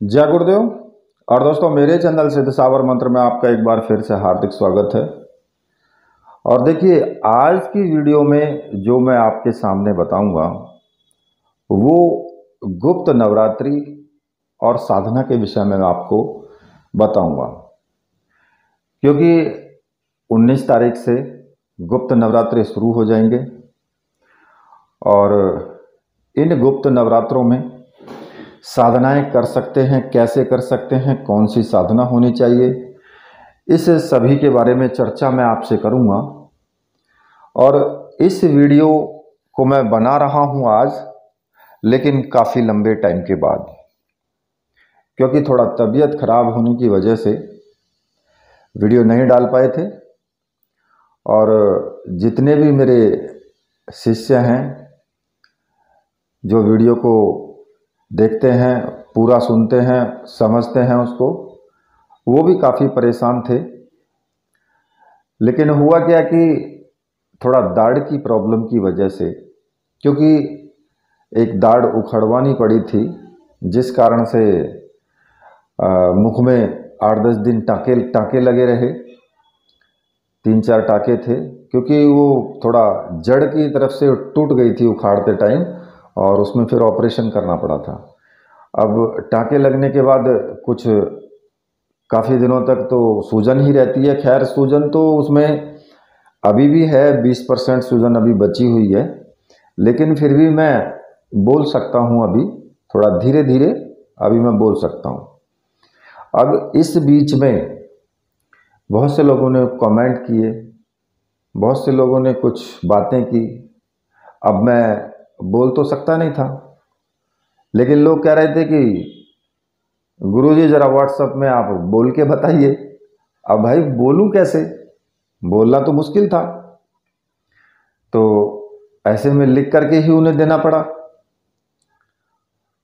जय गुरुदेव। और दोस्तों, मेरे चैनल सिद्धसावर मंत्र में आपका एक बार फिर से हार्दिक स्वागत है। और देखिए, आज की वीडियो में जो मैं आपके सामने बताऊंगा वो गुप्त नवरात्रि और साधना के विषय में मैं आपको बताऊंगा, क्योंकि 19 तारीख से गुप्त नवरात्रि शुरू हो जाएंगे। और इन गुप्त नवरात्रों में साधनाएं कर सकते हैं, कैसे कर सकते हैं, कौन सी साधना होनी चाहिए, इस सभी के बारे में चर्चा मैं आपसे करूंगा। और इस वीडियो को मैं बना रहा हूं आज, लेकिन काफ़ी लंबे टाइम के बाद, क्योंकि थोड़ा तबीयत खराब होने की वजह से वीडियो नहीं डाल पाए थे। और जितने भी मेरे शिष्य हैं जो वीडियो को देखते हैं, पूरा सुनते हैं, समझते हैं उसको, वो भी काफ़ी परेशान थे। लेकिन हुआ क्या कि थोड़ा दाढ़ की प्रॉब्लम की वजह से, क्योंकि एक दाढ़ उखड़वानी पड़ी थी, जिस कारण से मुख में 8-10 दिन टाँके टाँके लगे रहे। 3-4 टाँके थे, क्योंकि वो थोड़ा जड़ की तरफ से टूट गई थी उखाड़ते टाइम, और उसमें फिर ऑपरेशन करना पड़ा था। अब टाँके लगने के बाद कुछ काफ़ी दिनों तक तो सूजन ही रहती है। खैर, सूजन तो उसमें अभी भी है, 20% सूजन अभी बची हुई है, लेकिन फिर भी मैं बोल सकता हूँ। अभी थोड़ा धीरे धीरे अभी मैं बोल सकता हूँ। अब इस बीच में बहुत से लोगों ने कमेंट किए, बहुत से लोगों ने कुछ बातें की। अब मैं बोल तो सकता नहीं था, लेकिन लोग कह रहे थे कि गुरुजी ज़रा व्हाट्सएप में आप बोल के बताइए। अब भाई बोलूं कैसे, बोलना तो मुश्किल था, तो ऐसे में लिख करके ही उन्हें देना पड़ा।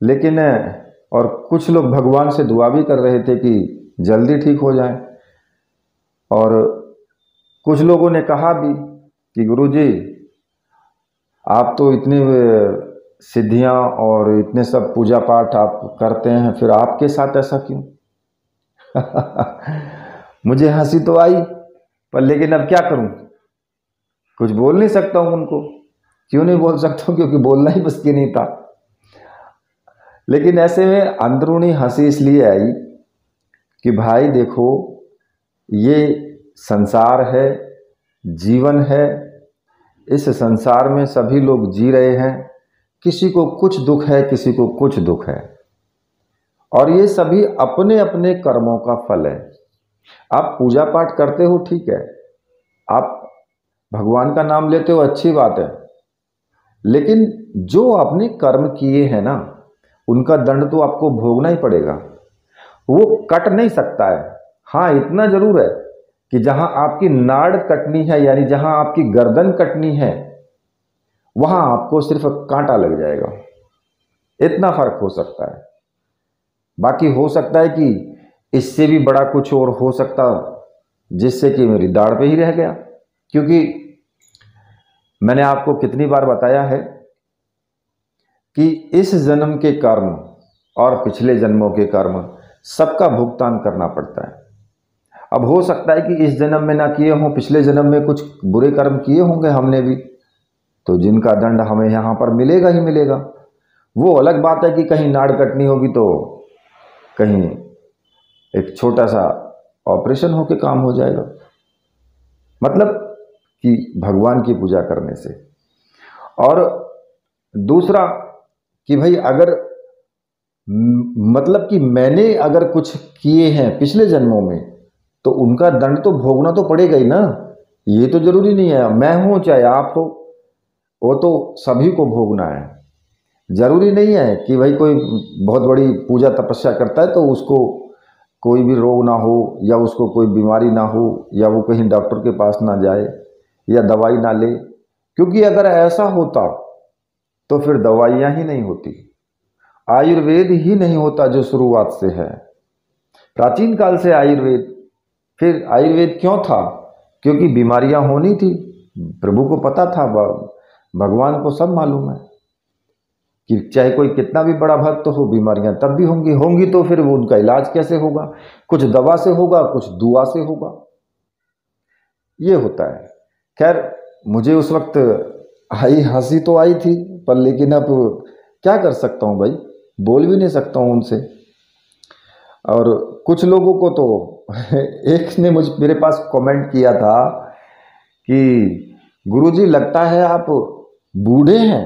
लेकिन और कुछ लोग भगवान से दुआ भी कर रहे थे कि जल्दी ठीक हो जाए। और कुछ लोगों ने कहा भी कि गुरुजी, आप तो इतनी सिद्धियां और इतने सब पूजा पाठ आप करते हैं, फिर आपके साथ ऐसा क्यों? मुझे हंसी तो आई, पर लेकिन अब क्या करूं, कुछ बोल नहीं सकता हूं उनको। क्यों नहीं बोल सकता हूं? क्योंकि बोलना ही बस की नहीं था। लेकिन ऐसे में अंदरूनी हंसी इसलिए आई कि भाई देखो, ये संसार है, जीवन है। इस संसार में सभी लोग जी रहे हैं, किसी को कुछ दुख है, किसी को कुछ दुख है, और ये सभी अपने अपने कर्मों का फल है। आप पूजा पाठ करते हो, ठीक है, आप भगवान का नाम लेते हो, अच्छी बात है, लेकिन जो आपने कर्म किए हैं ना, उनका दंड तो आपको भोगना ही पड़ेगा। वो कट नहीं सकता है। हाँ, इतना जरूर है कि जहां आपकी नाड़ कटनी है, यानी जहां आपकी गर्दन कटनी है, वहां आपको सिर्फ कांटा लग जाएगा। इतना फर्क हो सकता है। बाकी हो सकता है कि इससे भी बड़ा कुछ और हो सकता, जिससे कि मेरी दाढ़ पे ही रह गया। क्योंकि मैंने आपको कितनी बार बताया है कि इस जन्म के कर्म और पिछले जन्मों के कर्म सबका भुगतान करना पड़ता है। अब हो सकता है कि इस जन्म में ना किए हों, पिछले जन्म में कुछ बुरे कर्म किए होंगे हमने भी, तो जिनका दंड हमें यहाँ पर मिलेगा ही मिलेगा। वो अलग बात है कि कहीं नाड़ कटनी होगी तो कहीं एक छोटा सा ऑपरेशन होके काम हो जाएगा, मतलब कि भगवान की पूजा करने से। और दूसरा कि भाई अगर मतलब कि मैंने अगर कुछ किए हैं पिछले जन्मों में, तो उनका दंड तो भोगना तो पड़ेगा ही ना। ये तो जरूरी नहीं है मैं हूं चाहे आप हो, वो तो सभी को भोगना है। जरूरी नहीं है कि भाई कोई बहुत बड़ी पूजा तपस्या करता है तो उसको कोई भी रोग ना हो, या उसको कोई बीमारी ना हो, या वो कहीं डॉक्टर के पास ना जाए, या दवाई ना ले। क्योंकि अगर ऐसा होता तो फिर दवाइयां ही नहीं होती, आयुर्वेद ही नहीं होता जो शुरुआत से है। प्राचीन काल से आयुर्वेद। फिर आयुर्वेद क्यों था? क्योंकि बीमारियां होनी थी, प्रभु को पता था, भगवान को सब मालूम है। कि चाहे कोई कितना भी बड़ा भक्त हो, बीमारियां तब भी होंगी होंगी, तो फिर वो उनका इलाज कैसे होगा? कुछ दवा से होगा, कुछ दुआ से होगा, ये होता है। खैर, मुझे उस वक्त हंसी तो आई थी, पर लेकिन अब क्या कर सकता हूँ भाई, बोल भी नहीं सकता हूँ उनसे। और कुछ लोगों को तो एक ने मेरे पास कमेंट किया था कि गुरुजी लगता है आप बूढ़े हैं।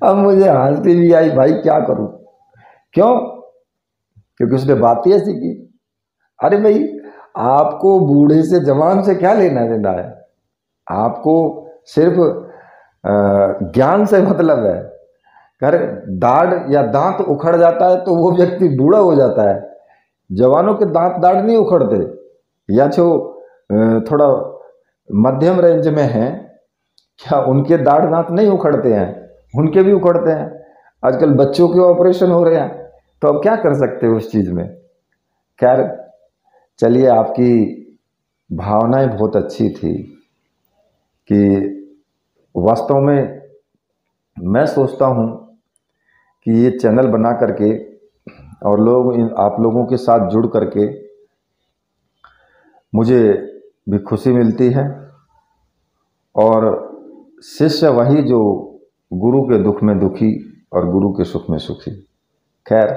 अब मुझे हंसी भी आई, भाई क्या करूं, क्यों? क्योंकि उसने बात ही ऐसी की। अरे भाई, आपको बूढ़े से जवान से क्या लेना देना है? आपको सिर्फ ज्ञान से मतलब है। कर दाढ़ या दांत उखड़ जाता है तो वो व्यक्ति बूढ़ा हो जाता है। जवानों के दांत दाढ़ नहीं उखड़ते, या जो थोड़ा मध्यम रेंज में हैं, क्या उनके दाढ़ दांत नहीं उखड़ते हैं? उनके भी उखड़ते हैं। आजकल बच्चों के ऑपरेशन हो रहे हैं, तो अब क्या कर सकते हो उस चीज में। खैर, चलिए, आपकी भावनाएं बहुत अच्छी थी कि वास्तव में मैं सोचता हूं कि ये चैनल बना करके और आप लोगों के साथ जुड़ करके मुझे भी खुशी मिलती है, और शिष्य वही जो गुरु के दुख में दुखी और गुरु के सुख में सुखी। खैर,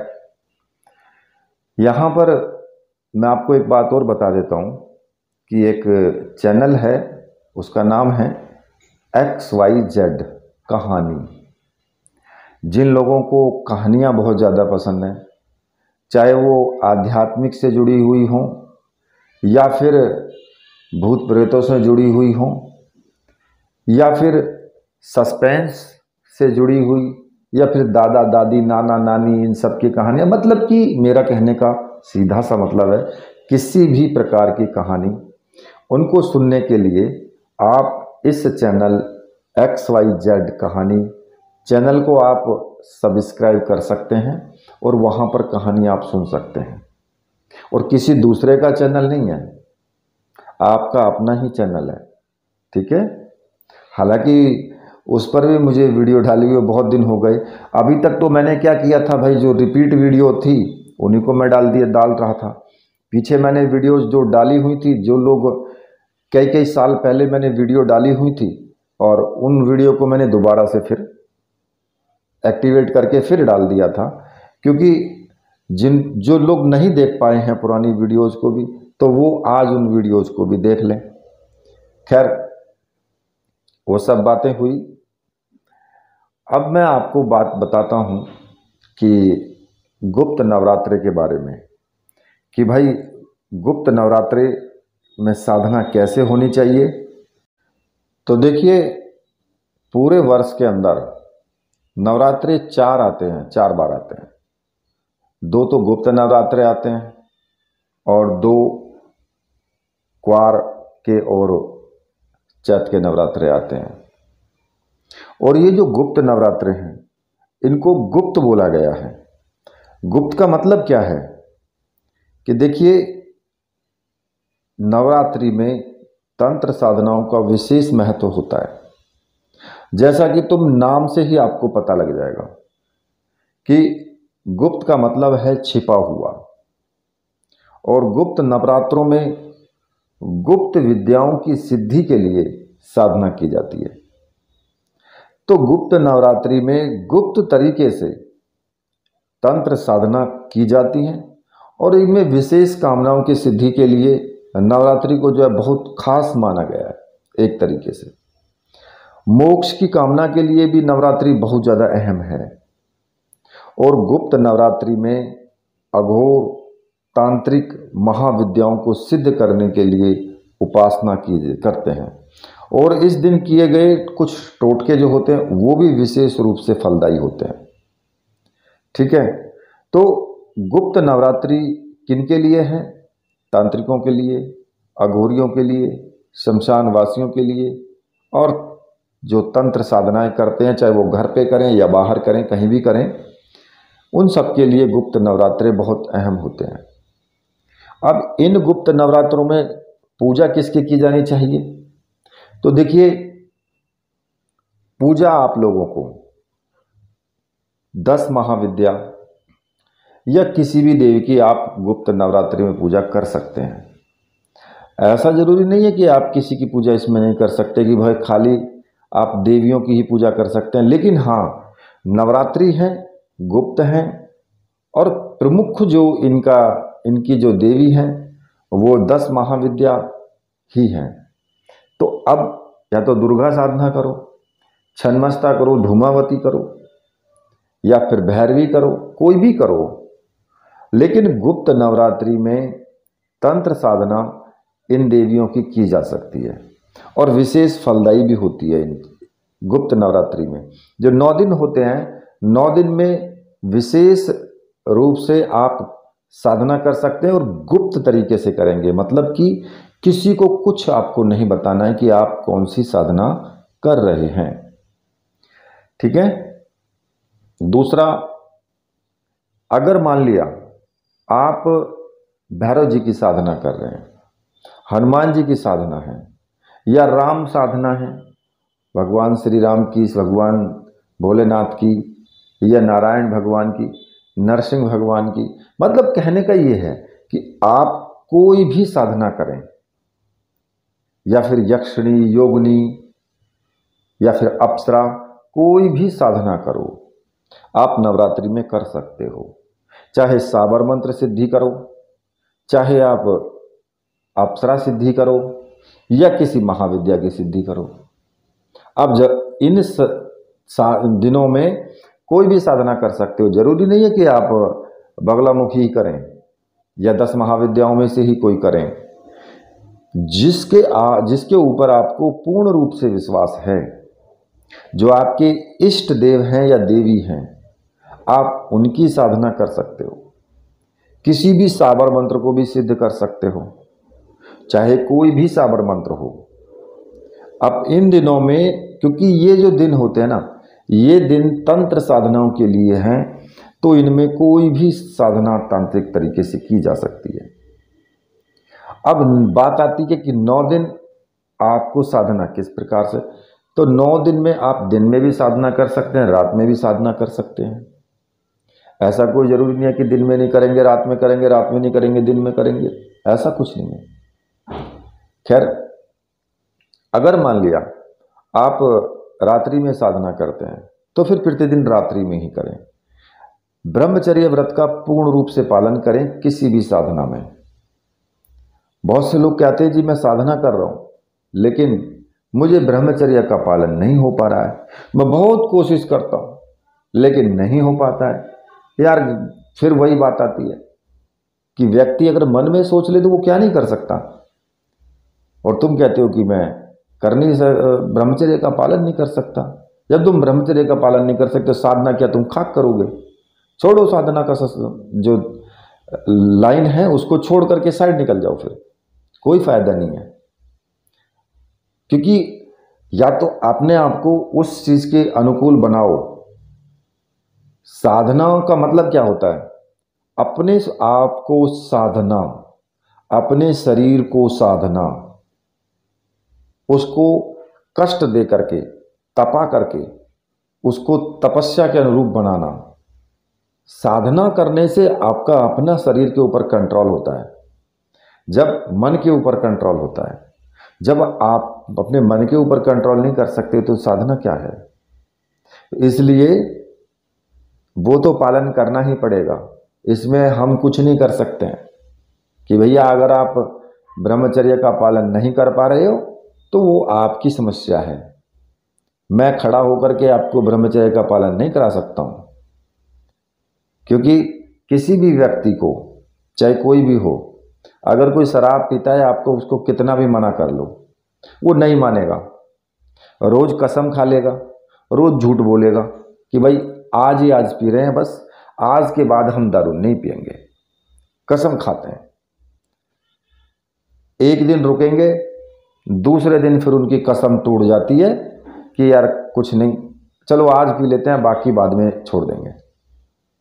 यहाँ पर मैं आपको एक बात और बता देता हूँ कि एक चैनल है, उसका नाम है XYZ कहानी। जिन लोगों को कहानियाँ बहुत ज़्यादा पसंद हैं, चाहे वो आध्यात्मिक से जुड़ी हुई हों या फिर भूत प्रेतों से जुड़ी हुई हों या फिर सस्पेंस से जुड़ी हुई, या फिर दादा दादी नाना नानी इन सब की कहानियाँ, मतलब कि मेरा कहने का सीधा सा मतलब है, किसी भी प्रकार की कहानी उनको सुनने के लिए आप इस चैनल XYZ कहानी चैनल को आप सब्सक्राइब कर सकते हैं और वहाँ पर कहानी आप सुन सकते हैं। और किसी दूसरे का चैनल नहीं है, आपका अपना ही चैनल है, ठीक है। हालांकि उस पर भी मुझे वीडियो डाली हुए बहुत दिन हो गए। अभी तक तो मैंने क्या किया था भाई, जो रिपीट वीडियो थी उन्हीं को मैं डाल रहा था। पीछे मैंने वीडियो जो डाली हुई थी, जो लोग कई कई साल पहले मैंने वीडियो डाली हुई थी, और उन वीडियो को मैंने दोबारा से फिर एक्टिवेट करके फिर डाल दिया था, क्योंकि जो लोग नहीं देख पाए हैं पुरानी वीडियोज़ को भी, तो वो आज उन वीडियोज़ को भी देख लें। खैर, वो सब बातें हुई। अब मैं आपको बात बताता हूँ कि गुप्त नवरात्रि के बारे में, कि भाई गुप्त नवरात्रि में साधना कैसे होनी चाहिए। तो देखिए, पूरे वर्ष के अंदर नवरात्रि 4 आते हैं, 4 बार आते हैं। 2 तो गुप्त नवरात्रे आते हैं और 2 क्वार के और चैत के नवरात्रे आते हैं। और ये जो गुप्त नवरात्रे हैं, इनको गुप्त बोला गया है। गुप्त का मतलब क्या है कि देखिए, नवरात्रि में तंत्र साधनाओं का विशेष महत्व होता है। जैसा कि तुम नाम से ही आपको पता लग जाएगा कि गुप्त का मतलब है छिपा हुआ, और गुप्त नवरात्रों में गुप्त विद्याओं की सिद्धि के लिए साधना की जाती है। तो गुप्त नवरात्रि में गुप्त तरीके से तंत्र साधना की जाती है, और इनमें विशेष कामनाओं की सिद्धि के लिए नवरात्रि को जो है बहुत खास माना गया है। एक तरीके से मोक्ष की कामना के लिए भी नवरात्रि बहुत ज़्यादा अहम है। और गुप्त नवरात्रि में अघोर तांत्रिक महाविद्याओं को सिद्ध करने के लिए उपासना करते हैं, और इस दिन किए गए कुछ टोटके जो होते हैं वो भी विशेष रूप से फलदायी होते हैं, ठीक है। तो गुप्त नवरात्रि किनके लिए है? तांत्रिकों के लिए, अघोरियों के लिए, शमशान वासियों के लिए, और जो तंत्र साधनाएं करते हैं, चाहे वो घर पे करें या बाहर करें, कहीं भी करें, उन सब के लिए गुप्त नवरात्रे बहुत अहम होते हैं। अब इन गुप्त नवरात्रों में पूजा किसकी की जानी चाहिए? तो देखिए, पूजा आप लोगों को 10 महाविद्या या किसी भी देवी की आप गुप्त नवरात्रि में पूजा कर सकते हैं। ऐसा जरूरी नहीं है कि आप किसी की पूजा इसमें नहीं कर सकते कि भाई खाली आप देवियों की ही पूजा कर सकते हैं। लेकिन हाँ, नवरात्रि है, गुप्त हैं, और प्रमुख जो इनकी जो देवी हैं वो 10 महाविद्या ही हैं। तो अब या तो दुर्गा साधना करो, छन्मस्ता करो, धूमावती करो, या फिर भैरवी करो, कोई भी करो। लेकिन गुप्त नवरात्रि में तंत्र साधना इन देवियों की जा सकती है और विशेष फलदायी भी होती है। इन गुप्त नवरात्रि में जो 9 दिन होते हैं, 9 दिन में विशेष रूप से आप साधना कर सकते हैं और गुप्त तरीके से करेंगे। मतलब कि किसी को कुछ आपको नहीं बताना है कि आप कौन सी साधना कर रहे हैं। ठीक है। दूसरा, अगर मान लिया आप भैरव जी की साधना कर रहे हैं, हनुमान जी की साधना है, या राम साधना है, भगवान श्री राम की, भगवान भोलेनाथ की, या नारायण भगवान की, नरसिंह भगवान की। मतलब कहने का ये है कि आप कोई भी साधना करें, या फिर यक्षिणी, योगिनी, या फिर अप्सरा, कोई भी साधना करो, आप नवरात्रि में कर सकते हो। चाहे साबर मंत्र सिद्धि करो, चाहे आप अप्सरा सिद्धि करो, या किसी महाविद्या की सिद्धि करो। अब जब इन दिनों में कोई भी साधना कर सकते हो। जरूरी नहीं है कि आप बगलामुखी ही करें या 10 महाविद्याओं में से ही कोई करें। जिसके ऊपर आपको पूर्ण रूप से विश्वास है, जो आपके इष्ट देव हैं या देवी हैं, आप उनकी साधना कर सकते हो। किसी भी साबर मंत्र को भी सिद्ध कर सकते हो, चाहे कोई भी साबर मंत्र हो। अब इन दिनों में, क्योंकि ये जो दिन होते हैं ना, ये दिन तंत्र साधनाओं के लिए हैं, तो इनमें कोई भी साधना तांत्रिक तरीके से की जा सकती है। अब बात आती है कि 9 दिन आपको साधना किस प्रकार से। तो 9 दिन में आप दिन में भी साधना कर सकते हैं, रात में भी साधना कर सकते हैं। ऐसा कोई जरूरी नहीं है कि दिन में नहीं करेंगे रात में करेंगे, रात में नहीं करेंगे दिन में करेंगे, ऐसा कुछ नहीं है। खैर, अगर मान लिया आप रात्रि में साधना करते हैं तो फिर प्रतिदिन रात्रि में ही करें। ब्रह्मचर्य व्रत का पूर्ण रूप से पालन करें किसी भी साधना में। बहुत से लोग कहते हैं जी मैं साधना कर रहा हूं, लेकिन मुझे ब्रह्मचर्य का पालन नहीं हो पा रहा है। मैं बहुत कोशिश करता हूं लेकिन नहीं हो पाता है। यार, फिर वही बात आती है कि व्यक्ति अगर मन में सोच ले तो वो क्या नहीं कर सकता, और तुम कहते हो कि मैं ब्रह्मचर्य का पालन नहीं कर सकता। जब तुम ब्रह्मचर्य का पालन नहीं कर सकते, साधना क्या तुम खाक करोगे? छोड़ो साधना का जो लाइन है उसको छोड़ करके साइड निकल जाओ, फिर कोई फायदा नहीं है। क्योंकि या तो अपने आप को उस चीज के अनुकूल बनाओ। साधना का मतलब क्या होता है? अपने आप को साधना, अपने शरीर को साधना, उसको कष्ट दे करके, तपा करके, उसको तपस्या के अनुरूप बनाना। साधना करने से आपका अपना शरीर के ऊपर कंट्रोल होता है, जब मन के ऊपर कंट्रोल होता है। जब आप अपने मन के ऊपर कंट्रोल नहीं कर सकते तो साधना क्या है? इसलिए वो तो पालन करना ही पड़ेगा, इसमें हम कुछ नहीं कर सकते हैं कि भैया अगर आप ब्रह्मचर्य का पालन नहीं कर पा रहे हो तो वो आपकी समस्या है। मैं खड़ा होकर के आपको ब्रह्मचर्य का पालन नहीं करा सकता हूं, क्योंकि किसी भी व्यक्ति को, चाहे कोई भी हो, अगर कोई शराब पीता है, आपको उसको कितना भी मना कर लो वो नहीं मानेगा। रोज कसम खा लेगा, रोज झूठ बोलेगा कि भाई आज ही आज पी रहे हैं, बस आज के बाद हम दारू नहीं पिएंगे। कसम खाते हैं। एक दिन रुकेंगे, दूसरे दिन फिर उनकी कसम टूट जाती है कि यार कुछ नहीं, चलो आज पी लेते हैं, बाकी बाद में छोड़ देंगे।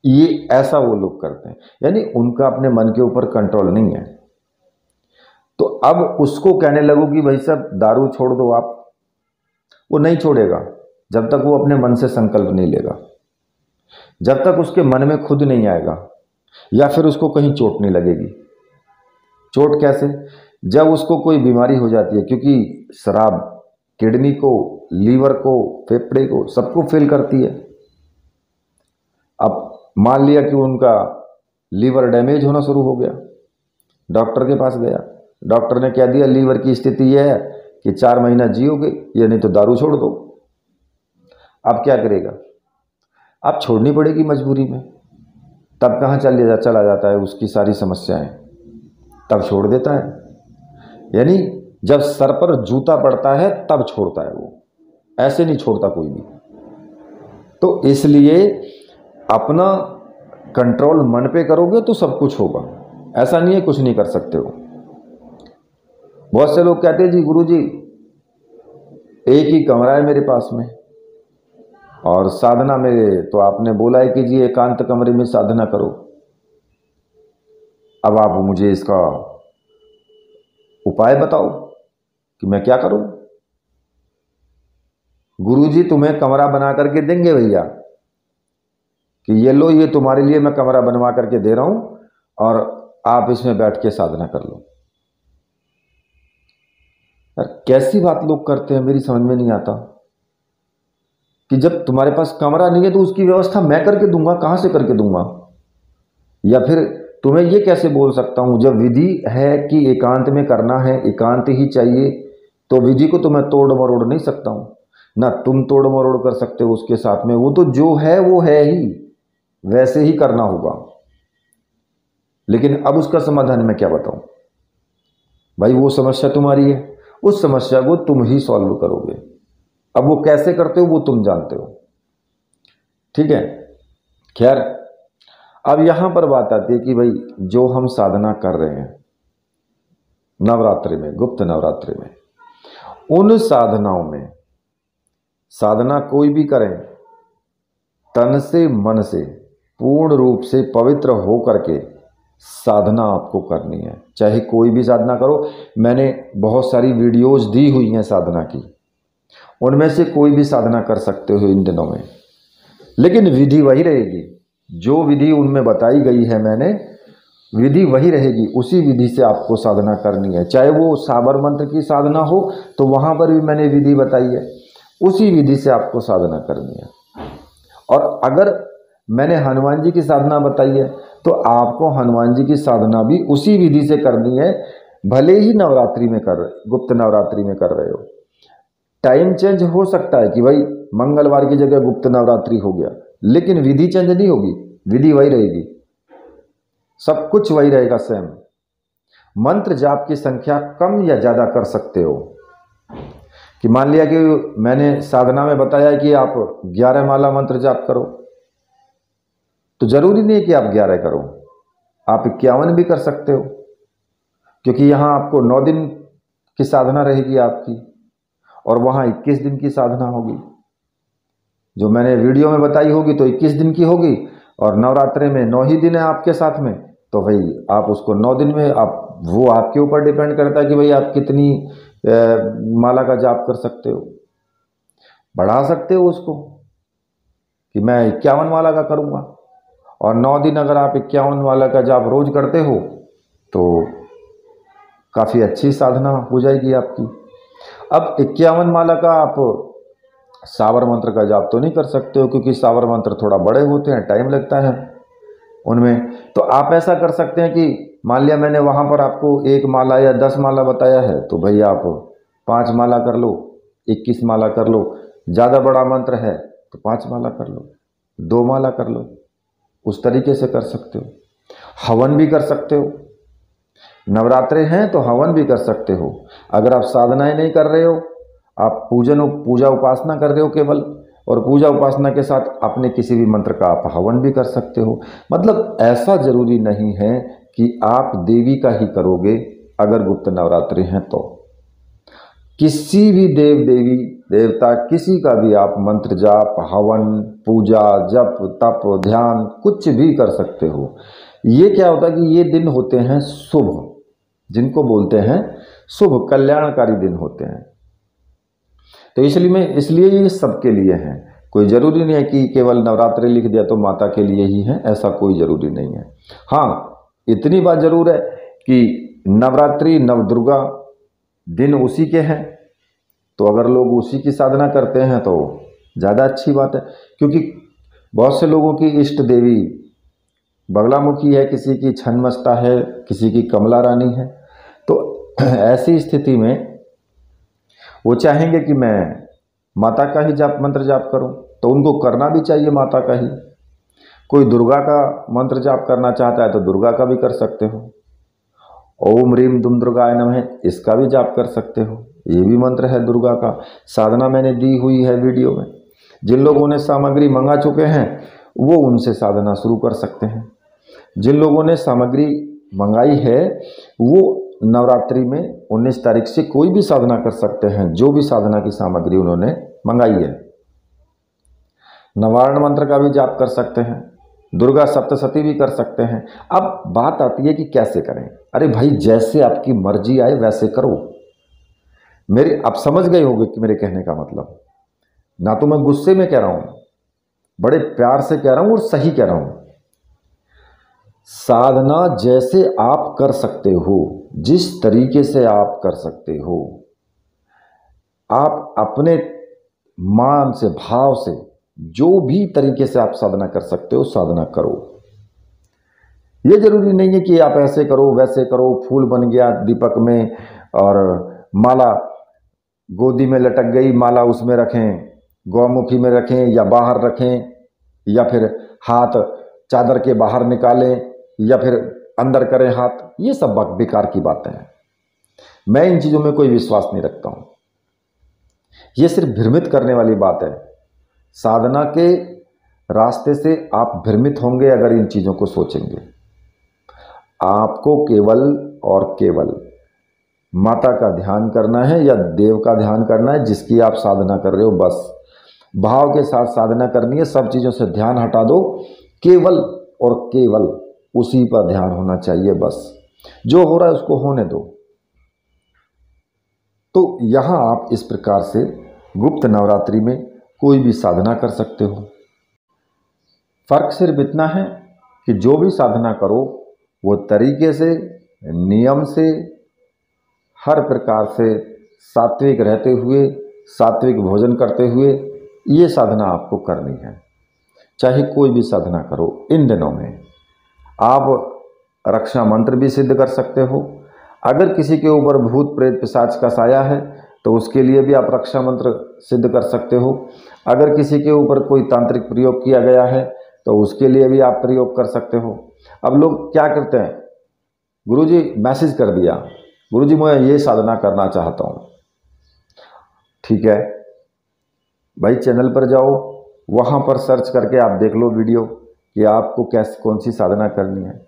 ये ऐसा वो लोग करते हैं, यानी उनका अपने मन के ऊपर कंट्रोल नहीं है। तो अब उसको कहने लगो कि भाई साहब दारू छोड़ दो आप, वो नहीं छोड़ेगा। जब तक वो अपने मन से संकल्प नहीं लेगा, जब तक उसके मन में खुद नहीं आएगा, या फिर उसको कहीं चोट नहीं लगेगी। चोट कैसे? जब उसको कोई बीमारी हो जाती है, क्योंकि शराब किडनी को, लीवर को, फेफड़े को, सबको फेल करती है। अब मान लिया कि उनका लीवर डैमेज होना शुरू हो गया, डॉक्टर के पास गया, डॉक्टर ने क्या दिया, लीवर की स्थिति यह है कि 4 महीना जियोगे या नहीं तो दारू छोड़ दो। अब क्या करेगा? अब छोड़नी पड़ेगी मजबूरी में। तब कहाँ चला जाता है उसकी सारी समस्याएं, तब छोड़ देता है। यानी जब सर पर जूता पड़ता है तब छोड़ता है वो, ऐसे नहीं छोड़ता कोई भी। तो इसलिए अपना कंट्रोल मन पे करोगे तो सब कुछ होगा। ऐसा नहीं है कुछ नहीं कर सकते हो। बहुत से लोग कहते हैं जी गुरुजी एक ही कमरा है मेरे पास में, और साधना में तो आपने बोला है कि जी एकांत कमरे में साधना करो। अब आप मुझे इसका उपाय बताओ कि मैं क्या करूं। गुरुजी तुम्हें कमरा बना करके देंगे भैया, कि ये लो, ये तुम्हारे लिए मैं कमरा बनवा करके दे रहा हूं और आप इसमें बैठ के साधना कर लो। यार कैसी बात लोग करते हैं, मेरी समझ में नहीं आता कि जब तुम्हारे पास कमरा नहीं है तो उसकी व्यवस्था मैं करके दूंगा, कहां से करके दूंगा? या फिर तुम्हें ये कैसे बोल सकता हूं, जब विधि है कि एकांत में करना है, एकांत ही चाहिए, तो विधि को तो मैं तोड़ मरोड़ नहीं सकता हूं ना, तुम तोड़ मरोड़ कर सकते हो उसके साथ में। वो तो जो है वो है ही, वैसे ही करना होगा। लेकिन अब उसका समाधान मैं क्या बताऊं भाई? वो समस्या तुम्हारी है, उस समस्या को तुम ही सॉल्व करोगे। अब वो कैसे करते हो वो तुम जानते हो, ठीक है। खैर, अब यहां पर बात आती है कि भाई जो हम साधना कर रहे हैं नवरात्रि में, गुप्त नवरात्रि में, उन साधनाओं में, साधना कोई भी करें, तन से मन से पूर्ण रूप से पवित्र हो करके साधना आपको करनी है। चाहे कोई भी साधना करो, मैंने बहुत सारी वीडियोज दी हुई हैं साधना की, उनमें से कोई भी साधना कर सकते हो इन दिनों में, लेकिन विधि वही रहेगी। जो विधि उनमें बताई गई है मैंने, विधि वही रहेगी, उसी विधि से आपको साधना करनी है। चाहे वो साबर मंत्र की साधना हो तो वहां पर भी मैंने विधि बताई है, उसी विधि से आपको साधना करनी है। और अगर मैंने हनुमान जी की साधना बताई है तो आपको हनुमान जी की साधना भी उसी विधि से करनी है, भले ही नवरात्रि में कर रहे, गुप्त नवरात्रि में कर रहे हो। टाइम चेंज हो सकता है कि भाई मंगलवार की जगह गुप्त नवरात्रि हो गया, लेकिन विधि चेंज नहीं होगी, विधि वही रहेगी, सब कुछ वही रहेगा सेम। मंत्र जाप की संख्या कम या ज्यादा कर सकते हो, कि मान लिया कि मैंने साधना में बताया कि आप 11 माला मंत्र जाप करो, तो जरूरी नहीं है कि आप 11 करो, आप 51 भी कर सकते हो, क्योंकि यहां आपको 9 दिन की साधना रहेगी आपकी, और वहां 21 दिन की साधना होगी। जो मैंने वीडियो में बताई होगी तो 21 दिन की होगी, और नवरात्रि में 9 ही दिन है आपके साथ में, तो भाई आप उसको 9 दिन में, आप वो आपके ऊपर डिपेंड करता है कि भाई आप कितनी माला का जाप कर सकते हो। बढ़ा सकते हो उसको कि मैं 51 माला का करूंगा, और 9 दिन अगर आप 51 माला का जाप रोज करते हो तो काफ़ी अच्छी साधना हो जाएगी आपकी। अब 51 माला का आप सावर मंत्र का जाप तो नहीं कर सकते हो, क्योंकि सावर मंत्र थोड़ा बड़े होते हैं, टाइम लगता है उनमें। तो आप ऐसा कर सकते हैं कि मान लिया मैंने वहाँ पर आपको 1 माला या 10 माला बताया है, तो भाई आप 5 माला कर लो, 21 माला कर लो। ज़्यादा बड़ा मंत्र है तो 5 माला कर लो, 2 माला कर लो, उस तरीके से कर सकते हो। हवन भी कर सकते हो, नवरात्रे हैं तो हवन भी कर सकते हो। अगर आप साधनाएं नहीं कर रहे हो, आप पूजा उपासना कर रहे हो केवल, और पूजा उपासना के साथ अपने किसी भी मंत्र का आप हवन भी कर सकते हो। मतलब ऐसा जरूरी नहीं है कि आप देवी का ही करोगे। अगर गुप्त नवरात्रि हैं तो किसी भी देव देवी देवता, किसी का भी आप मंत्र जाप, हवन, पूजा, जप, तप, ध्यान कुछ भी कर सकते हो। ये क्या होता है कि ये दिन होते हैं शुभ, जिनको बोलते हैं शुभ कल्याणकारी दिन होते हैं। तो इसलिए ये सबके लिए हैं। कोई ज़रूरी नहीं है कि केवल नवरात्रि लिख दिया तो माता के लिए ही है, ऐसा कोई ज़रूरी नहीं है। हाँ, इतनी बात ज़रूर है कि नवरात्रि नवदुर्गा दिन उसी के हैं, तो अगर लोग उसी की साधना करते हैं तो ज़्यादा अच्छी बात है। क्योंकि बहुत से लोगों की इष्ट देवी बगलामुखी है, किसी की छन्नमस्ता है, किसी की कमला रानी है। तो ऐसी स्थिति में वो चाहेंगे कि मैं माता का ही जाप मंत्र जाप करूं, तो उनको करना भी चाहिए माता का ही। कोई दुर्गा का मंत्र जाप करना चाहता है तो दुर्गा का भी कर सकते हो। ओम रीम दुम दुर्गाय नमः, इसका भी जाप कर सकते हो, ये भी मंत्र है दुर्गा का। साधना मैंने दी हुई है वीडियो में। जिन लोगों ने सामग्री मंगा चुके हैं वो उनसे साधना शुरू कर सकते हैं। जिन लोगों ने सामग्री मंगाई है वो नवरात्रि में 19 तारीख से कोई भी साधना कर सकते हैं, जो भी साधना की सामग्री उन्होंने मंगाई है। नवारण मंत्र का भी जाप कर सकते हैं, दुर्गा सप्तशती भी कर सकते हैं। अब बात आती है कि कैसे करें। अरे भाई, जैसे आपकी मर्जी आए वैसे करो। आप समझ गए होंगे कि मेरे कहने का मतलब, ना तो मैं गुस्से में कह रहा हूं, बड़े प्यार से कह रहा हूं और सही कह रहा हूं। साधना जैसे आप कर सकते हो, जिस तरीके से आप कर सकते हो, आप अपने मान से, भाव से, जो भी तरीके से आप साधना कर सकते हो साधना करो। ये जरूरी नहीं है कि आप ऐसे करो वैसे करो, फूल बन गया दीपक में और माला गोदी में लटक गई, माला उसमें रखें, गौमुखी में रखें या बाहर रखें, या फिर हाथ चादर के बाहर निकालें या फिर अंदर करें हाथ। ये सब बेकार की बातें हैं। मैं इन चीज़ों में कोई विश्वास नहीं रखता हूं। ये सिर्फ भ्रमित करने वाली बात है। साधना के रास्ते से आप भ्रमित होंगे अगर इन चीज़ों को सोचेंगे। आपको केवल और केवल माता का ध्यान करना है या देव का ध्यान करना है, जिसकी आप साधना कर रहे हो, बस भाव के साथ साधना करनी है। सब चीज़ों से ध्यान हटा दो, केवल और केवल उसी पर ध्यान होना चाहिए। बस जो हो रहा है उसको होने दो। तो यहां आप इस प्रकार से गुप्त नवरात्रि में कोई भी साधना कर सकते हो। फर्क सिर्फ इतना है कि जो भी साधना करो वो तरीके से, नियम से, हर प्रकार से सात्विक रहते हुए, सात्विक भोजन करते हुए ये साधना आपको करनी है। चाहे कोई भी साधना करो। इन दिनों में आप रक्षा मंत्र भी सिद्ध कर सकते हो। अगर किसी के ऊपर भूत प्रेत पिशाच का साया है तो उसके लिए भी आप रक्षा मंत्र सिद्ध कर सकते हो। अगर किसी के ऊपर कोई तांत्रिक प्रयोग किया गया है तो उसके लिए भी आप प्रयोग कर सकते हो। अब लोग क्या करते हैं, गुरुजी मैसेज कर दिया, गुरुजी मैं ये साधना करना चाहता हूँ। ठीक है भाई, चैनल पर जाओ, वहाँ पर सर्च करके आप देख लो वीडियो कि आपको कैसे कौन सी साधना करनी है।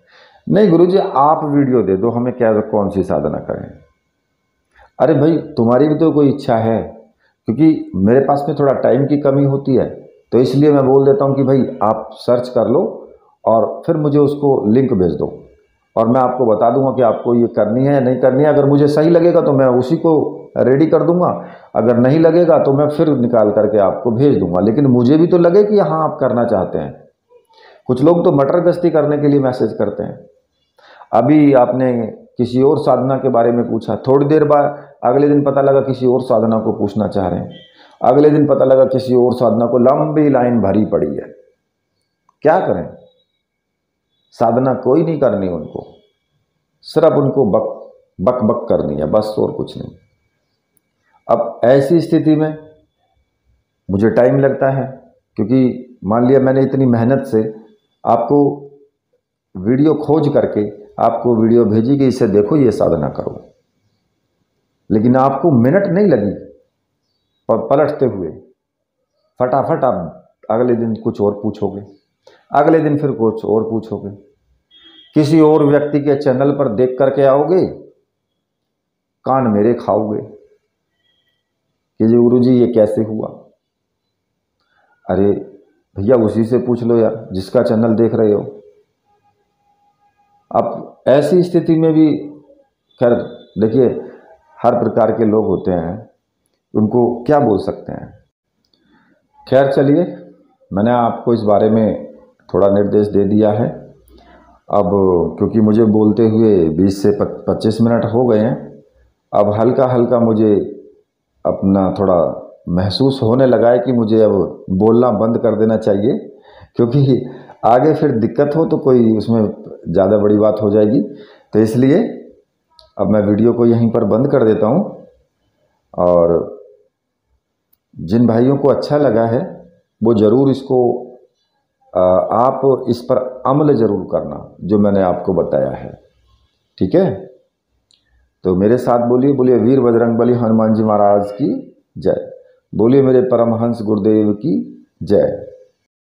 नहीं गुरुजी आप वीडियो दे दो हमें, क्या कौन सी साधना करें। अरे भाई, तुम्हारी भी तो कोई इच्छा है, क्योंकि मेरे पास में थोड़ा टाइम की कमी होती है, तो इसलिए मैं बोल देता हूँ कि भाई आप सर्च कर लो और फिर मुझे उसको लिंक भेज दो और मैं आपको बता दूंगा कि आपको ये करनी है या नहीं करनी है। अगर मुझे सही लगेगा तो मैं उसी को रेडी कर दूंगा, अगर नहीं लगेगा तो मैं फिर निकाल करके आपको भेज दूंगा। लेकिन मुझे भी तो लगे कि हाँ आप करना चाहते हैं। कुछ लोग तो मटर गश्ती करने के लिए मैसेज करते हैं। अभी आपने किसी और साधना के बारे में पूछा, थोड़ी देर बाद अगले दिन पता लगा किसी और साधना को पूछना चाह रहे हैं, अगले दिन पता लगा किसी और साधना को, लंबी लाइन भरी पड़ी है। क्या करें, साधना कोई नहीं करनी उनको, सिर्फ उनको बक बक करनी है बस, और कुछ नहीं। अब ऐसी स्थिति में मुझे टाइम लगता है, क्योंकि मान लिया मैंने इतनी मेहनत से आपको वीडियो खोज करके आपको वीडियो भेजी कि इसे देखो, ये साधना करो, लेकिन आपको मिनट नहीं लगी और पलटते हुए फटाफट आप अगले दिन कुछ और पूछोगे, अगले दिन फिर कुछ और पूछोगे, किसी और व्यक्ति के चैनल पर देख करके आओगे, कान मेरे खाओगे कि जी गुरु जी ये कैसे हुआ। अरे भैया उसी से पूछ लो यार जिसका चैनल देख रहे हो। अब ऐसी स्थिति में भी खैर देखिए हर प्रकार के लोग होते हैं, उनको क्या बोल सकते हैं। खैर चलिए, मैंने आपको इस बारे में थोड़ा निर्देश दे दिया है। अब क्योंकि मुझे बोलते हुए 20 से 25 मिनट हो गए हैं, अब हल्का हल्का मुझे अपना थोड़ा महसूस होने लगा है कि मुझे अब बोलना बंद कर देना चाहिए, क्योंकि आगे फिर दिक्कत हो तो कोई उसमें ज़्यादा बड़ी बात हो जाएगी। तो इसलिए अब मैं वीडियो को यहीं पर बंद कर देता हूँ। और जिन भाइयों को अच्छा लगा है वो ज़रूर इसको आप इस पर अमल ज़रूर करना जो मैंने आपको बताया है, ठीक है। तो मेरे साथ बोलिए, बोलिए वीर बजरंगबली हनुमान जी महाराज की जय। बोलिए मेरे परमहंस गुरुदेव की जय।